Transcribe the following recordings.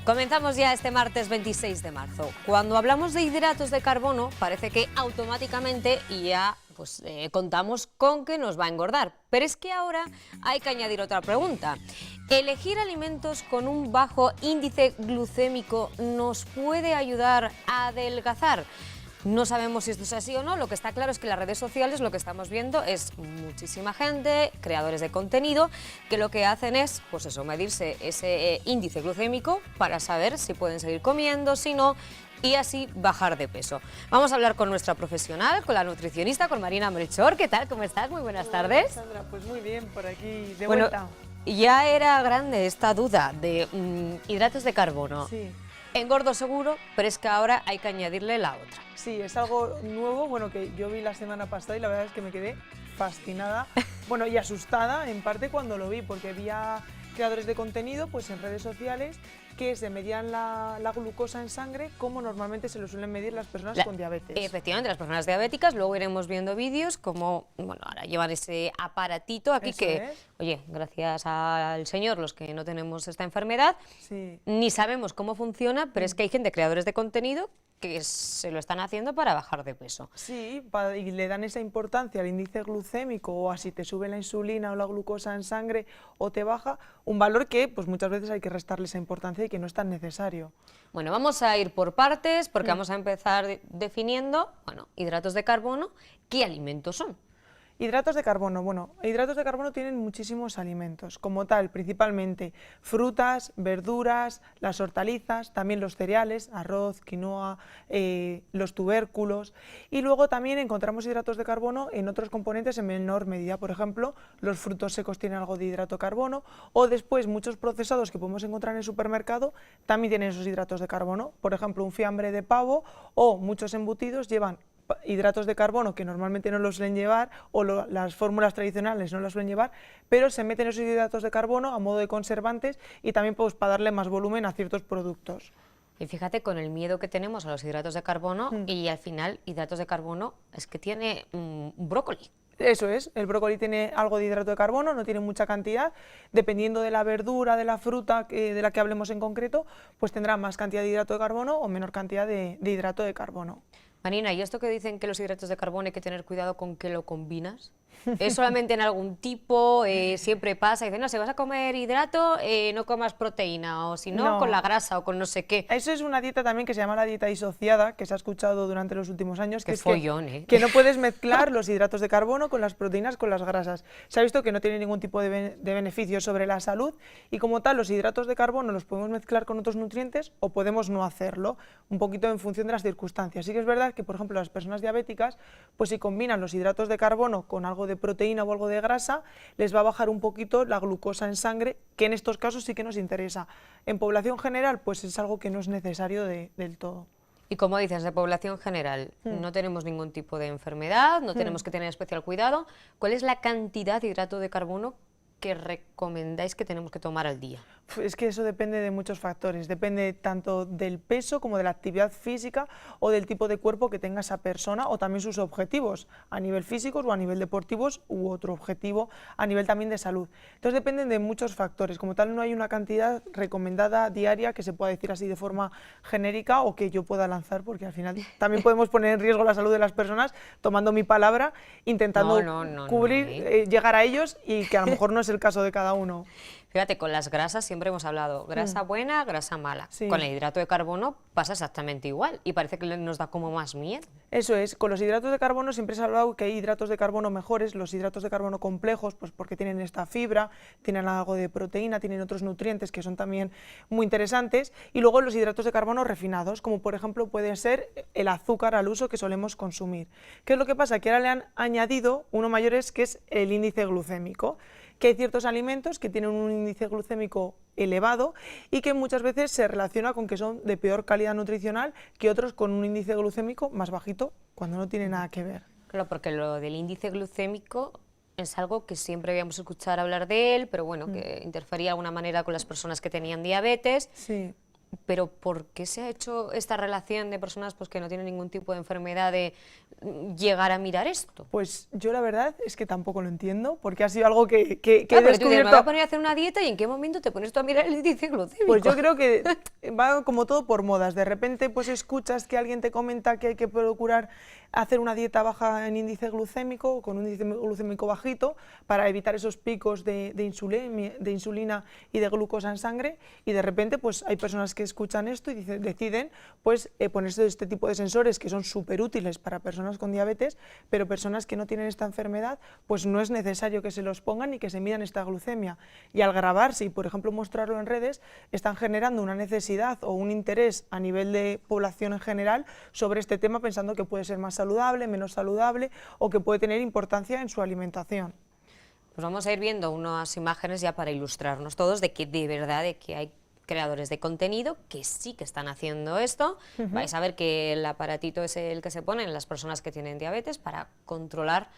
Comenzamos ya este martes 26 de marzo. Cuando hablamos de hidratos de carbono, parece que automáticamente ya contamos con que nos va a engordar. Pero es que ahora hay que añadir otra pregunta. ¿Elegir alimentos con un bajo índice glucémico nos puede ayudar a adelgazar? No sabemos si esto es así o no. Lo que está claro es que en las redes sociales lo que estamos viendo es muchísima gente, creadores de contenido, que lo que hacen es, medirse ese índice glucémico para saber si pueden seguir comiendo, si no, y así bajar de peso. Vamos a hablar con nuestra profesional, con la nutricionista, con Marina Melchor. ¿Qué tal? ¿Cómo estás? Muy buenas tardes. Sandra, pues muy bien, por aquí de vuelta. Ya era grande esta duda de hidratos de carbono. Sí. Engordo seguro, pero es que ahora hay que añadirle la otra. Sí, es algo nuevo, que yo vi la semana pasada y la verdad es que me quedé fascinada, y asustada en parte cuando lo vi, porque vi a creadores de contenido pues en redes sociales que se medían la glucosa en sangre como normalmente se lo suelen medir las personas con diabetes. Efectivamente, las personas diabéticas. Luego iremos viendo vídeos como, ahora llevan ese aparatito aquí. Eso que, es. oye, gracias al Señor, los que no tenemos esta enfermedad, Sí. ni sabemos cómo funciona, pero es que hay gente, creadores de contenido, que se lo están haciendo para bajar de peso. Sí, y le dan esa importancia al índice glucémico o a si te sube la insulina o la glucosa en sangre o te baja, un valor que pues muchas veces hay que restarle esa importancia y que no es tan necesario. Bueno, vamos a ir por partes porque vamos a empezar definiendo, hidratos de carbono. ¿Qué alimentos son? Hidratos de carbono. Hidratos de carbono tienen muchísimos alimentos, como tal, principalmente frutas, verduras, las hortalizas, también los cereales, arroz, quinoa, los tubérculos, y luego también encontramos hidratos de carbono en otros componentes en menor medida. Por ejemplo, los frutos secos tienen algo de hidrato de carbono, o después muchos procesados que podemos encontrar en el supermercado también tienen esos hidratos de carbono. Por ejemplo, un fiambre de pavo o muchos embutidos llevan hidratos de carbono que normalmente no los suelen llevar, o las fórmulas tradicionales no los suelen llevar, pero se meten esos hidratos de carbono a modo de conservantes y también pues, para darle más volumen a ciertos productos. Y fíjate, con el miedo que tenemos a los hidratos de carbono, y al final hidratos de carbono es que tiene brócoli. Eso es, el brócoli tiene algo de hidrato de carbono, no tiene mucha cantidad, dependiendo de la verdura, de la fruta de la que hablemos en concreto, pues tendrá más cantidad de hidrato de carbono o menor cantidad de hidrato de carbono. Marina, ¿y esto que dicen que los hidratos de carbono hay que tener cuidado con qué lo combinas? ¿Es solamente en algún tipo? Siempre pasa, dicen, no, si vas a comer hidrato, no comas proteína, o si no, con la grasa o con no sé qué. Eso es una dieta también que se llama la dieta disociada, que se ha escuchado durante los últimos años, que que no puedes mezclar los hidratos de carbono con las proteínas, con las grasas. Se ha visto que no tiene ningún tipo de beneficio sobre la salud, y como tal los hidratos de carbono los podemos mezclar con otros nutrientes o podemos no hacerlo, un poquito en función de las circunstancias. Sí que es verdad que, por ejemplo, las personas diabéticas, pues si combinan los hidratos de carbono con algo de proteína o algo de grasa, les va a bajar un poquito la glucosa en sangre, que en estos casos sí que nos interesa. En población general, pues es algo que no es necesario del todo. Y como dices, de población general, no tenemos ningún tipo de enfermedad, no tenemos que tener especial cuidado. ¿Cuál es la cantidad de hidrato de carbono que recomendáis que tenemos que tomar al día? Es que eso depende de muchos factores, depende tanto del peso como de la actividad física o del tipo de cuerpo que tenga esa persona, o también sus objetivos a nivel físicos o a nivel deportivos, u otro objetivo a nivel también de salud. Entonces dependen de muchos factores, como tal no hay una cantidad recomendada diaria que se pueda decir así de forma genérica o que yo pueda lanzar, porque al final también podemos poner en riesgo la salud de las personas tomando mi palabra, intentando cubrir, llegar a ellos, y que a lo mejor no es el caso de cada uno. Fíjate, con las grasas siempre hemos hablado, grasa buena, grasa mala. Sí. Con el hidrato de carbono pasa exactamente igual y parece que nos da como más miedo. Eso es, con los hidratos de carbono siempre se ha hablado que hay hidratos de carbono mejores, los hidratos de carbono complejos, pues porque tienen esta fibra, tienen algo de proteína, tienen otros nutrientes que son también muy interesantes, y luego los hidratos de carbono refinados, como por ejemplo puede ser el azúcar al uso que solemos consumir. ¿Qué es lo que pasa? Que ahora le han añadido uno mayor, que es el índice glucémico, que hay ciertos alimentos que tienen un índice glucémico elevado y que muchas veces se relaciona con que son de peor calidad nutricional que otros con un índice glucémico más bajito, cuando no tiene nada que ver. Claro, porque lo del índice glucémico es algo que siempre habíamos escuchado hablar de él, pero bueno, que interfería de alguna manera con las personas que tenían diabetes. Sí. Pero ¿por qué se ha hecho esta relación de personas pues, que no tienen ningún tipo de enfermedad de llegar a mirar esto? Pues yo la verdad es que tampoco lo entiendo, porque ha sido algo que he Claro, porque tú dices, me voy descubierto. a poner a hacer una dieta y ¿en qué momento te pones tú a mirar el índice glucémico? Pues yo creo que va como todo por modas. De repente pues escuchas que alguien te comenta que hay que procurar hacer una dieta baja en índice glucémico, con un índice glucémico bajito, para evitar esos picos de insulina y de glucosa en sangre, y de repente pues hay personas que escuchan esto y deciden pues ponerse este tipo de sensores que son súper útiles para personas con diabetes, pero personas que no tienen esta enfermedad pues no es necesario que se los pongan ni que se midan esta glucemia. Y al grabarse y por ejemplo mostrarlo en redes, están generando una necesidad o un interés a nivel de población en general sobre este tema, pensando que puede ser más saludable, menos saludable o que puede tener importancia en su alimentación. Pues vamos a ir viendo unas imágenes ya para ilustrarnos todos de que de verdad de que hay creadores de contenido que sí que están haciendo esto. Vais a ver que el aparatito es el que se ponen las personas que tienen diabetes para controlar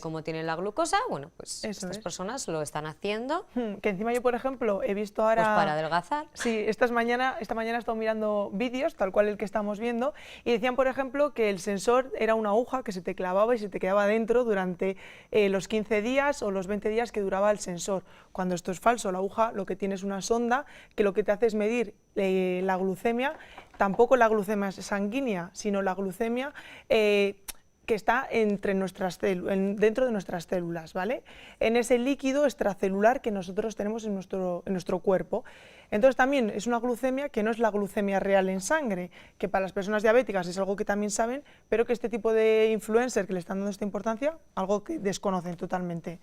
cómo tienen la glucosa. Bueno, pues estas personas lo están haciendo. Que encima yo, por ejemplo, he visto ahora... Pues para adelgazar. Sí, esta mañana he estado mirando vídeos, tal cual el que estamos viendo, y decían, por ejemplo, que el sensor era una aguja que se te clavaba y se te quedaba dentro durante los 15 días o los 20 días que duraba el sensor. Cuando esto es falso, la aguja lo que tiene es una sonda que lo que te hace es medir la glucemia, tampoco la glucemia sanguínea, sino la glucemia que está entre dentro de nuestras células, ¿vale? En ese líquido extracelular que nosotros tenemos en nuestro cuerpo. Entonces también es una glucemia que no es la glucemia real en sangre, que para las personas diabéticas es algo que también saben, pero que este tipo de influencer que le están dando esta importancia, algo que desconocen totalmente.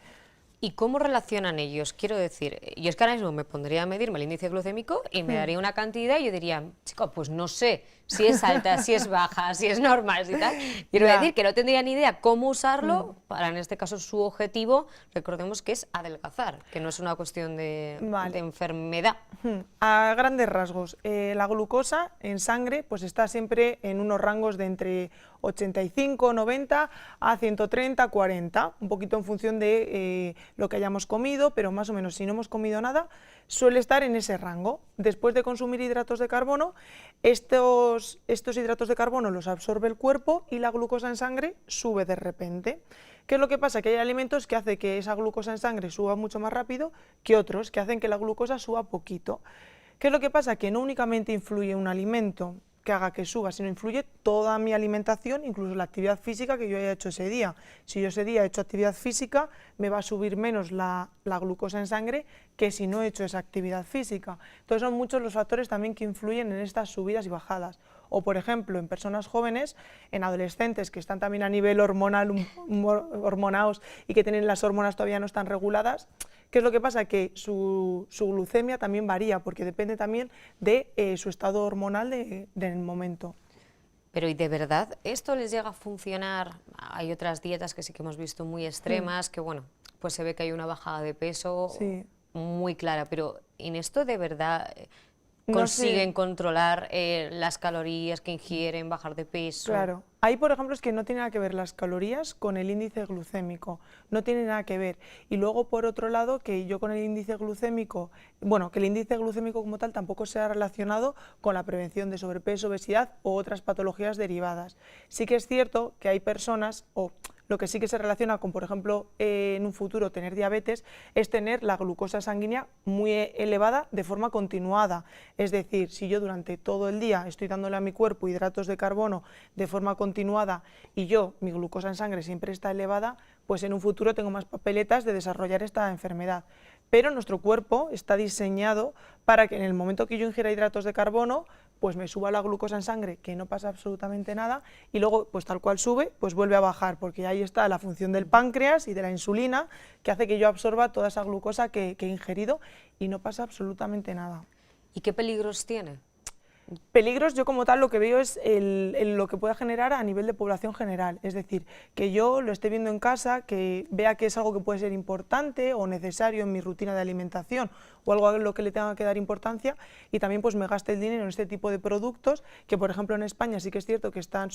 ¿Y cómo relacionan ellos? Quiero decir, yo es que ahora mismo me pondría a medirme el índice glucémico y me daría una cantidad y yo diría, chico, pues no sé si es alta, si es baja, si es normal, si tal. Quiero decir que no tendría ni idea cómo usarlo para, en este caso, su objetivo, recordemos que es adelgazar, que no es una cuestión de enfermedad. A grandes rasgos, la glucosa en sangre pues está siempre en unos rangos de entre 85, 90 a 130, 40, un poquito en función de lo que hayamos comido, pero más o menos si no hemos comido nada, suele estar en ese rango. Después de consumir hidratos de carbono, estos hidratos de carbono los absorbe el cuerpo y la glucosa en sangre sube de repente. ¿Qué es lo que pasa? Que hay alimentos que hacen que esa glucosa en sangre suba mucho más rápido que otros, que hacen que la glucosa suba poquito. ¿Qué es lo que pasa? Que no únicamente influye un alimento que haga que suba, sino influye toda mi alimentación, incluso la actividad física que yo haya hecho ese día. Si yo ese día he hecho actividad física, me va a subir menos la glucosa en sangre que si no he hecho esa actividad física. Entonces son muchos los factores también que influyen en estas subidas y bajadas. O, por ejemplo, en personas jóvenes, en adolescentes que están también a nivel hormonal, hormonados y que tienen las hormonas todavía no están reguladas, ¿qué es lo que pasa? Que su glucemia también varía, porque depende también de su estado hormonal del momento. Pero ¿y de verdad esto les llega a funcionar? Hay otras dietas que sí que hemos visto muy extremas, que bueno, pues se ve que hay una bajada de peso muy clara, pero ¿en esto de verdad consiguen controlar las calorías que ingieren, bajar de peso? Claro. Ahí, por ejemplo, es que no tiene nada que ver las calorías con el índice glucémico, no tiene nada que ver. Y luego, por otro lado, que yo con el índice glucémico, bueno, que el índice glucémico como tal tampoco sea relacionado con la prevención de sobrepeso, obesidad u otras patologías derivadas. Sí que es cierto que hay personas, o lo que sí que se relaciona con, por ejemplo, en un futuro tener diabetes, es tener la glucosa sanguínea muy elevada de forma continuada. Es decir, si yo durante todo el día estoy dándole a mi cuerpo hidratos de carbono de forma continuada y mi glucosa en sangre siempre está elevada, pues en un futuro tengo más papeletas de desarrollar esta enfermedad. Pero nuestro cuerpo está diseñado para que en el momento que yo ingiera hidratos de carbono, pues me suba la glucosa en sangre, que no pasa absolutamente nada, y luego, pues tal cual sube, pues vuelve a bajar, porque ahí está la función del páncreas y de la insulina, que hace que yo absorba toda esa glucosa que he ingerido y no pasa absolutamente nada. ¿Y qué peligros tiene? Peligros, yo como tal lo que veo es lo que pueda generar a nivel de población general, es decir, que yo lo esté viendo en casa, que vea que es algo que puede ser importante o necesario en mi rutina de alimentación o algo a lo que le tenga que dar importancia, y también pues me gaste el dinero en este tipo de productos que, por ejemplo, en España sí que es cierto que están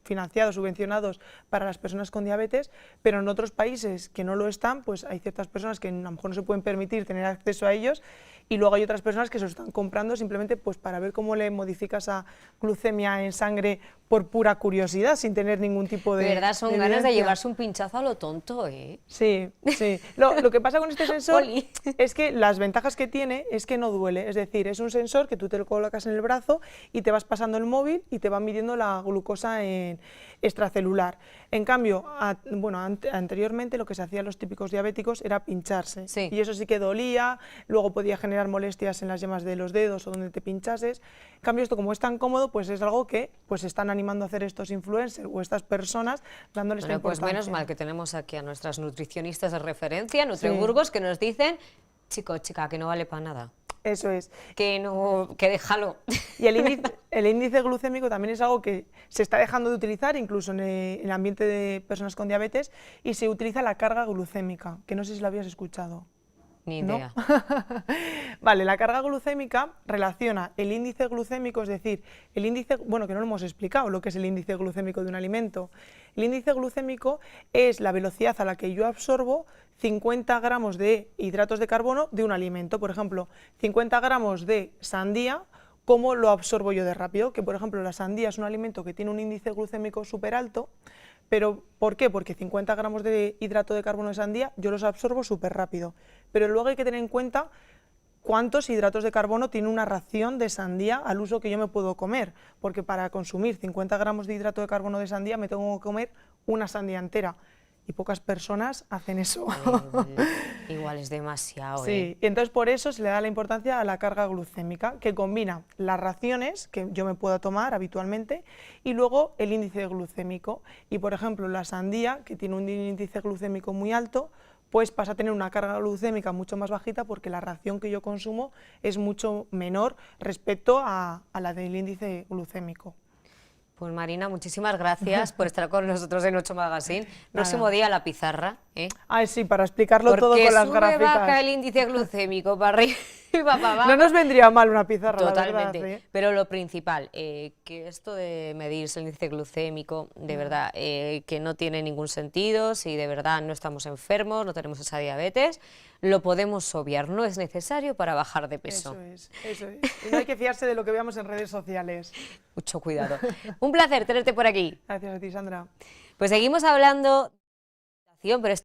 financiados, subvencionados para las personas con diabetes, pero en otros países que no lo están, pues hay ciertas personas que a lo mejor no se pueden permitir tener acceso a ellos y luego hay otras personas que se lo están comprando simplemente pues para ver cómo le modifica esa glucemia en sangre por pura curiosidad, sin tener ningún tipo De verdad, son ganas de evidencia. llevarse un pinchazo a lo tonto, ¿eh? Sí, sí. Lo que pasa con este sensor Oli. es que las ventajas que tiene es que no duele, es decir, es un sensor que tú te lo colocas en el brazo y te vas pasando el móvil y te va midiendo la glucosa extracelular. En cambio, anteriormente lo que se hacía a los típicos diabéticos era pincharse, Sí. y eso sí que dolía, luego podía generar molestias en las yemas de los dedos o donde te pinchases. En cambio, esto como es tan cómodo, pues es algo que pues están animando a hacer estos influencers o estas personas dándoles esta Bueno, pues importancia. menos mal que tenemos aquí a nuestras nutricionistas de referencia, Nutriburgos, que nos dicen, chico, chica, que no vale para nada, Eso es. que no, que déjalo. Y el índice glucémico también es algo que se está dejando de utilizar, incluso en el ambiente de personas con diabetes, y se utiliza la carga glucémica, que no sé si lo habías escuchado. Ni ¿No? idea. Vale, la carga glucémica relaciona el índice glucémico, es decir, el índice, bueno, que no lo hemos explicado, lo que es el índice glucémico de un alimento. El índice glucémico es la velocidad a la que yo absorbo 50 gramos de hidratos de carbono de un alimento. Por ejemplo, 50 gramos de sandía, ¿cómo lo absorbo yo de rápido? Que, por ejemplo, la sandía es un alimento que tiene un índice glucémico súper alto, pero ¿por qué? Porque 50 gramos de hidrato de carbono de sandía yo los absorbo súper rápido. Pero luego hay que tener en cuenta cuántos hidratos de carbono tiene una ración de sandía al uso que yo me puedo comer, porque para consumir 50 gramos de hidrato de carbono de sandía me tengo que comer una sandía entera. Y pocas personas hacen eso. Igual es demasiado, Sí, y entonces por eso se le da la importancia a la carga glucémica, que combina las raciones que yo me puedo tomar habitualmente y luego el índice glucémico. Y por ejemplo, la sandía, que tiene un índice glucémico muy alto, pues pasa a tener una carga glucémica mucho más bajita porque la ración que yo consumo es mucho menor respecto a la del índice glucémico. Pues Marina, muchísimas gracias por estar con nosotros en 8 Magazine. Próximo Nada. día a la pizarra, ¿eh? Ay, sí, para explicarlo todo Porque con las sube, baja gráficas. el índice glucémico para arriba, para abajo. No nos vendría mal una pizarra, Totalmente, la verdad, ¿eh? pero lo principal, que esto de medirse el índice glucémico, de verdad, que no tiene ningún sentido, si de verdad no estamos enfermos, no tenemos esa diabetes, lo podemos obviar, no es necesario para bajar de peso. Eso es, eso es. Y no hay que fiarse de lo que veamos en redes sociales. Mucho cuidado. Un placer tenerte por aquí. Gracias a ti, Sandra. Pues seguimos hablando, pero